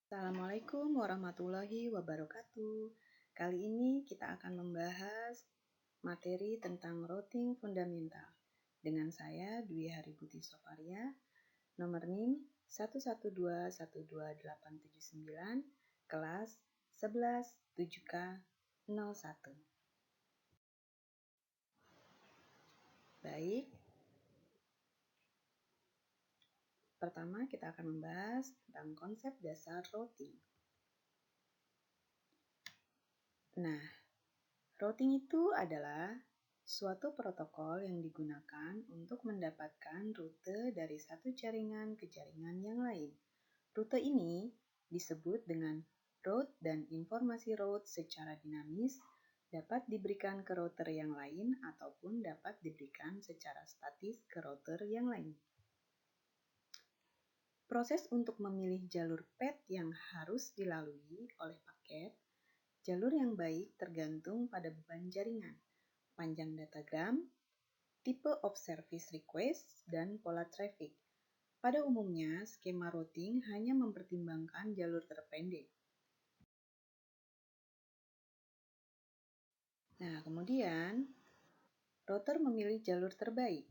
Assalamualaikum warahmatullahi wabarakatuh. Kali ini kita akan membahas materi tentang routing fundamental. Dengan saya Dwi Haributi Sofaria, nomor NIM 112127879, kelas 11 7K 01. Baik, pertama kita akan membahas tentang konsep dasar routing. Nah, routing itu adalah suatu protokol yang digunakan untuk mendapatkan rute dari satu jaringan ke jaringan yang lain. Rute ini disebut dengan route dan informasi route secara dinamis dapat diberikan ke router yang lain ataupun dapat diberikan secara statis ke router yang lain. Proses untuk memilih jalur path yang harus dilalui oleh paket. Jalur yang baik tergantung pada beban jaringan, panjang datagram, tipe of service request, dan pola traffic. Pada umumnya, skema routing hanya mempertimbangkan jalur terpendek. Nah, kemudian, router memilih jalur terbaik.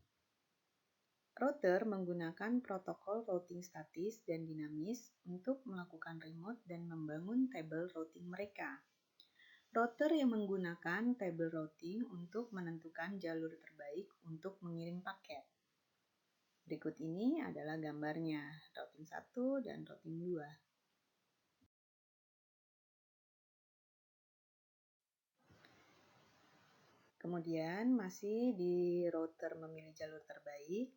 Router menggunakan protokol routing statis dan dinamis untuk melakukan remote dan membangun table routing mereka. Router yang menggunakan table routing untuk menentukan jalur terbaik untuk mengirim paket. Berikut ini adalah gambarnya, routing 1 dan routing 2. Kemudian masih di router memilih jalur terbaik.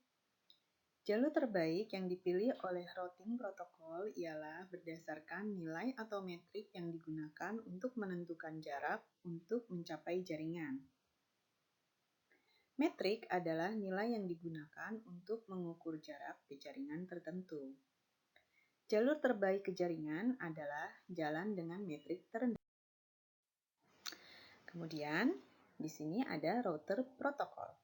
Jalur terbaik yang dipilih oleh routing protokol ialah berdasarkan nilai atau metrik yang digunakan untuk menentukan jarak untuk mencapai jaringan. Metrik adalah nilai yang digunakan untuk mengukur jarak ke jaringan tertentu. Jalur terbaik ke jaringan adalah jalan dengan metrik terendah. Kemudian, di sini ada router protokol.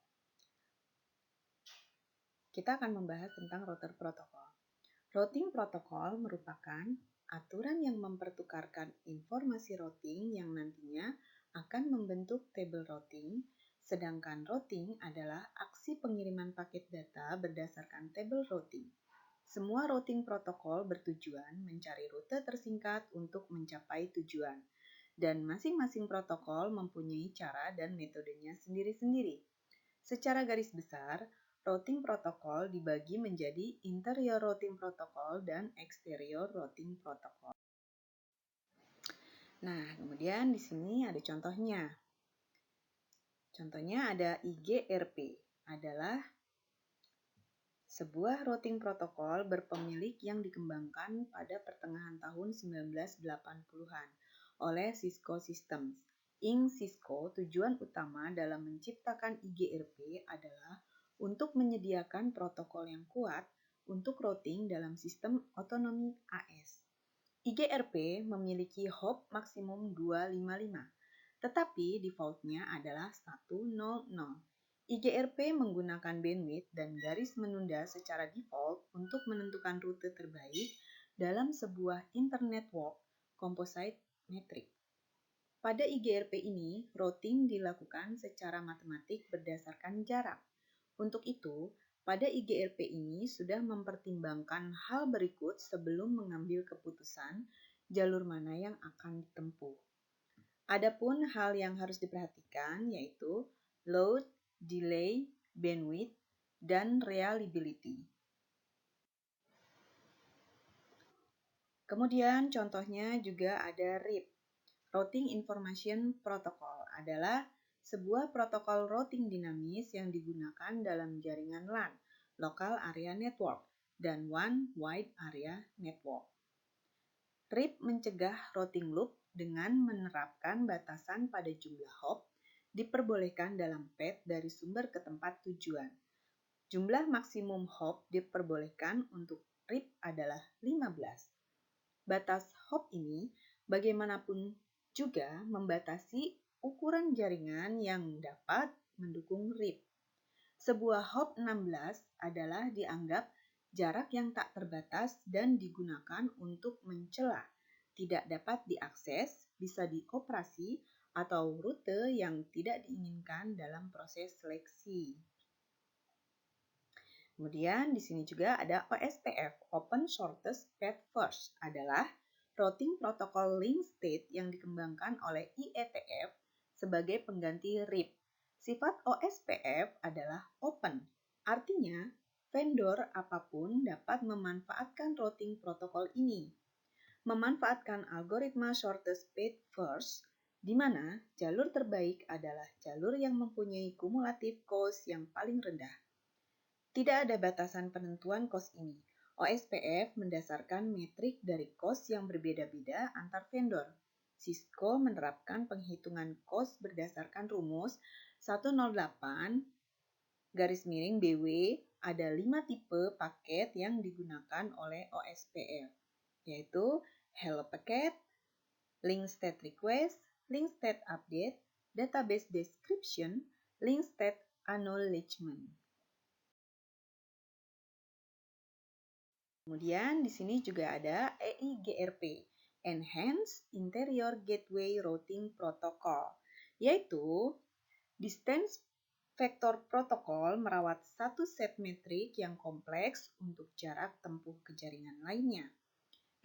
Kita akan membahas tentang router protokol. Routing protokol merupakan aturan yang mempertukarkan informasi routing yang nantinya akan membentuk table routing, sedangkan routing adalah aksi pengiriman paket data berdasarkan table routing. Semua routing protokol bertujuan mencari rute tersingkat untuk mencapai tujuan, dan masing-masing protokol mempunyai cara dan metodenya sendiri-sendiri. Secara garis besar, routing protokol dibagi menjadi interior routing protokol dan exterior routing protokol. Nah, kemudian di sini ada contohnya. Contohnya ada IGRP, adalah sebuah routing protokol berpemilik yang dikembangkan pada pertengahan tahun 1980-an oleh Cisco Systems. Cisco, tujuan utama dalam menciptakan IGRP adalah untuk menyediakan protokol yang kuat untuk routing dalam sistem otonomi AS. IGRP memiliki hop maksimum 255, tetapi defaultnya adalah 100. IGRP menggunakan bandwidth dan garis menunda secara default untuk menentukan rute terbaik dalam sebuah internetwork composite metric. Pada IGRP ini, routing dilakukan secara matematik berdasarkan jarak. Untuk itu, pada IGRP ini sudah mempertimbangkan hal berikut sebelum mengambil keputusan jalur mana yang akan ditempuh. Adapun hal yang harus diperhatikan yaitu load, delay, bandwidth, dan reliability. Kemudian contohnya juga ada RIP, Routing Information Protocol, adalah sebuah protokol routing dinamis yang digunakan dalam jaringan LAN, Local Area Network, dan One Wide Area Network. RIP mencegah routing loop dengan menerapkan batasan pada jumlah hop diperbolehkan dalam path dari sumber ke tempat tujuan. Jumlah maksimum hop diperbolehkan untuk RIP adalah 15. Batas hop ini bagaimanapun juga membatasi ukuran jaringan yang dapat mendukung RIP. Sebuah hop 16 adalah dianggap jarak yang tak terbatas dan digunakan untuk mencela, tidak dapat diakses, bisa dioperasi, atau rute yang tidak diinginkan dalam proses seleksi. Kemudian di sini juga ada OSPF, Open Shortest Path First, adalah routing protocol link state yang dikembangkan oleh IETF sebagai pengganti RIP. Sifat OSPF adalah open, artinya vendor apapun dapat memanfaatkan routing protokol ini. Memanfaatkan algoritma shortest path first, di mana jalur terbaik adalah jalur yang mempunyai kumulatif cost yang paling rendah. Tidak ada batasan penentuan cost ini. OSPF mendasarkan metrik dari cost yang berbeda-beda antar vendor. Cisco menerapkan penghitungan cost berdasarkan rumus 108-BW. Ada 5 tipe paket yang digunakan oleh OSPF, yaitu Hello Packet, Link State Request, Link State Update, Database Description, Link State Acknowledgement. Kemudian di sini juga ada EIGRP, Enhanced Interior Gateway Routing Protocol, yaitu Distance Vector Protocol merawat satu set metrik yang kompleks untuk jarak tempuh ke jaringan lainnya.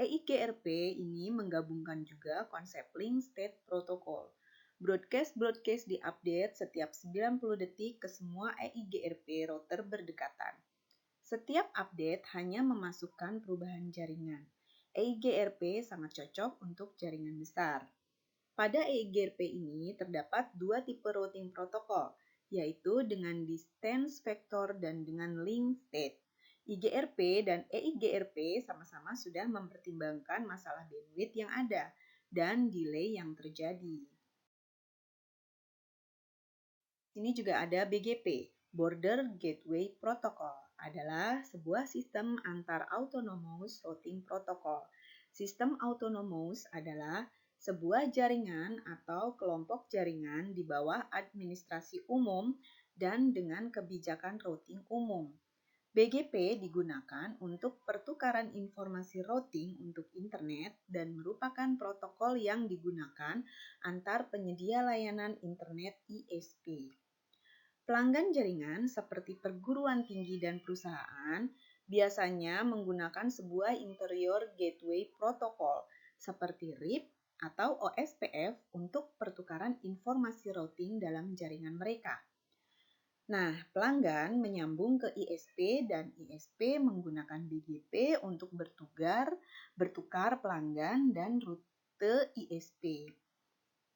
EIGRP ini menggabungkan juga konsep Link State Protocol. Broadcast diupdate setiap 90 detik ke semua EIGRP router berdekatan. Setiap update hanya memasukkan perubahan jaringan. EIGRP sangat cocok untuk jaringan besar. Pada EIGRP ini terdapat dua tipe routing protokol, yaitu dengan distance vector dan dengan link state. IGRP dan EIGRP sama-sama sudah mempertimbangkan masalah bandwidth yang ada dan delay yang terjadi. Ini juga ada BGP, Border Gateway Protocol, adalah sebuah sistem antar autonomous routing protocol. Sistem autonomous adalah sebuah jaringan atau kelompok jaringan di bawah administrasi umum dan dengan kebijakan routing umum. BGP digunakan untuk pertukaran informasi routing untuk internet dan merupakan protokol yang digunakan antar penyedia layanan internet ISP. Pelanggan jaringan seperti perguruan tinggi dan perusahaan biasanya menggunakan sebuah interior gateway protocol seperti RIP atau OSPF untuk pertukaran informasi routing dalam jaringan mereka. Nah, pelanggan menyambung ke ISP dan ISP menggunakan BGP untuk bertukar pelanggan dan rute ISP.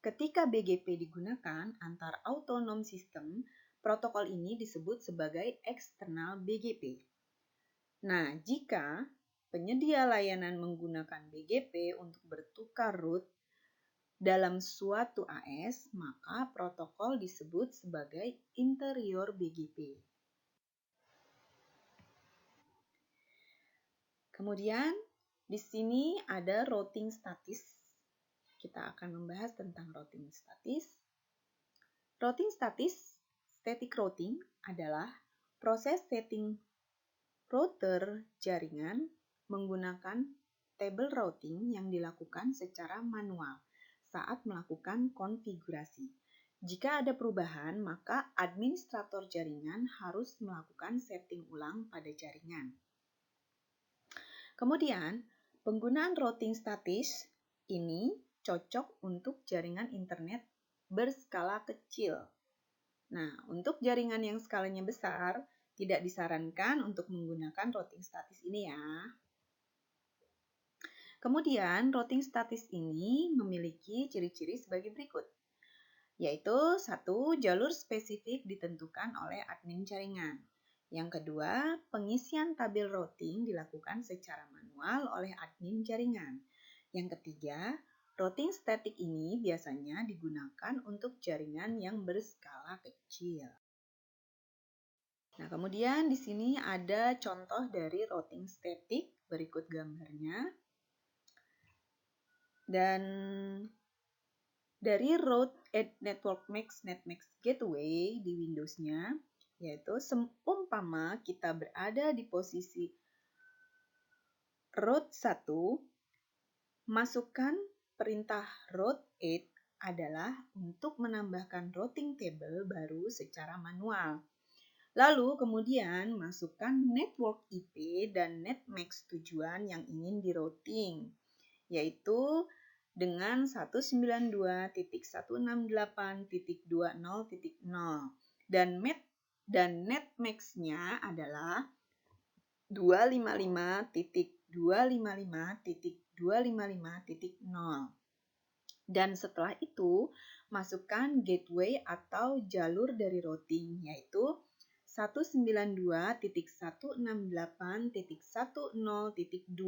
Ketika BGP digunakan antar autonom sistem, protokol ini disebut sebagai eksternal BGP. Nah, jika penyedia layanan menggunakan BGP untuk bertukar route dalam suatu AS, maka protokol disebut sebagai interior BGP. Kemudian, di sini ada routing statis. Kita akan membahas tentang routing statis. Routing statis, static routing, adalah proses setting router jaringan menggunakan table routing yang dilakukan secara manual saat melakukan konfigurasi. Jika ada perubahan, maka administrator jaringan harus melakukan setting ulang pada jaringan. Kemudian, penggunaan routing statis ini cocok untuk jaringan internet berskala kecil. Nah, untuk jaringan yang skalanya besar, tidak disarankan untuk menggunakan routing statis ini ya. Kemudian, routing statis ini memiliki ciri-ciri sebagai berikut, yaitu 1. Jalur spesifik ditentukan oleh admin jaringan. Yang kedua, pengisian tabel routing dilakukan secara manual oleh admin jaringan. Yang ketiga, routing statik ini biasanya digunakan untuk jaringan yang berskala kecil. Nah, kemudian di sini ada contoh dari routing statik, berikut gambarnya. Dan dari Route Network Max NetMax Gateway di Windows-nya, yaitu seumpama kita berada di posisi Root 1, masukkan perintah rotate adalah untuk menambahkan routing table baru secara manual. Lalu kemudian masukkan network IP dan netmask tujuan yang ingin di-routing, yaitu dengan 192.168.20.0 dan netmask-nya adalah 255.255.255.0. Dan setelah itu, masukkan gateway atau jalur dari routing, yaitu 192.168.10.2.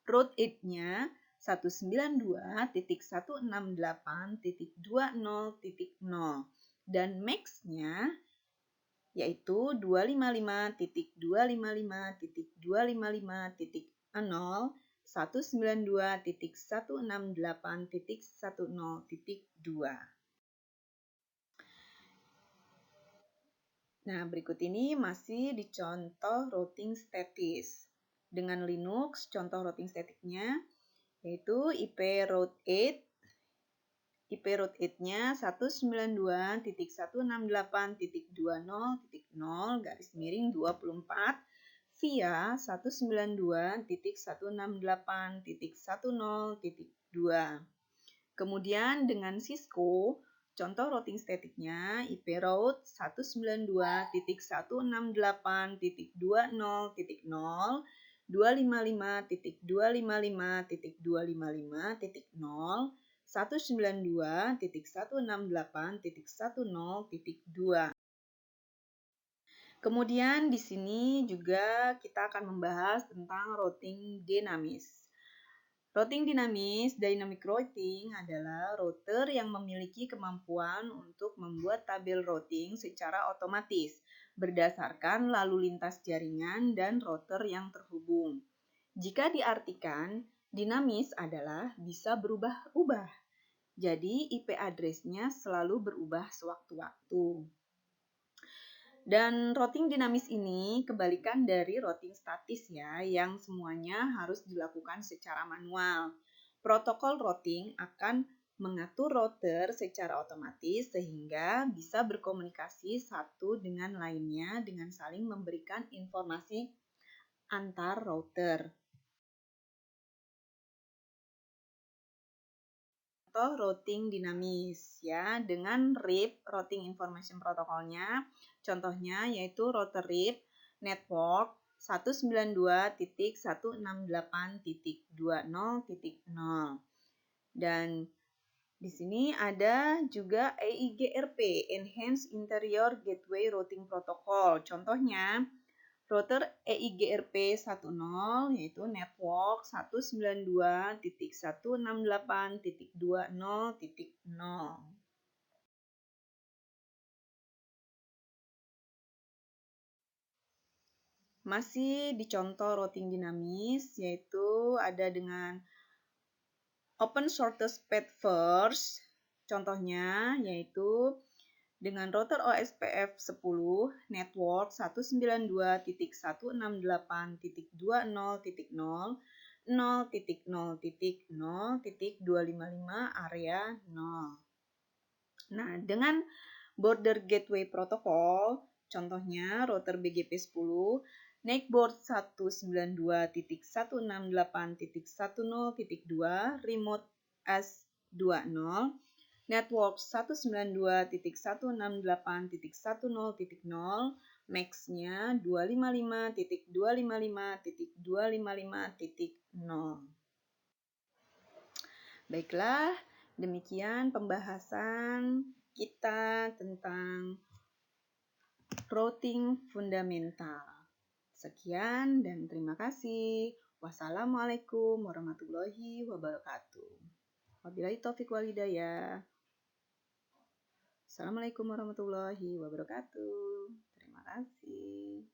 Route 8-nya 192.168.20.0 dan max-nya yaitu 255.255.255.0 192.168.10.2. Nah, berikut ini masih dicontoh routing statis. Dengan Linux, contoh routing statiknya yaitu IP route 8-nya 192.168.20.0 via 192.168.10.2. Kemudian dengan Cisco, contoh routing statiknya IP route 192.168.20.0 255.255.255.0 192.168.10.2. Kemudian di sini juga kita akan membahas tentang routing dinamis. Routing dinamis, dynamic routing adalah router yang memiliki kemampuan untuk membuat tabel routing secara otomatis berdasarkan lalu lintas jaringan dan router yang terhubung. Jika diartikan, dinamis adalah bisa berubah-ubah. Jadi IP address-nya selalu berubah sewaktu-waktu. Dan routing dinamis ini kebalikan dari routing statis ya, yang semuanya harus dilakukan secara manual. Protokol routing akan mengatur router secara otomatis sehingga bisa berkomunikasi satu dengan lainnya dengan saling memberikan informasi antar router. Contoh routing dinamis ya, dengan RIP routing information protokolnya. Contohnya yaitu router RIP network 192.168.20.0. Dan di sini ada juga EIGRP, Enhanced Interior Gateway Routing Protocol. Contohnya router EIGRP 10 yaitu network 192.168.20.0. Masih dicontoh routing dinamis yaitu ada dengan Open Shortest Path First. Contohnya yaitu dengan router OSPF 10 network 192.168.20.0.0.0.0.255 area 0. Nah, dengan border gateway protocol, contohnya router BGP 10 Netboard 192.168.10.2 remote S20 network 192.168.10.0 max-nya 255.255.255.0. Baiklah, demikian pembahasan kita tentang routing fundamental. Sekian dan terima kasih. Wassalamualaikum warahmatullahi wabarakatuh. Wabillahi taufiq wal hidayah. Assalamualaikum warahmatullahi wabarakatuh. Terima kasih.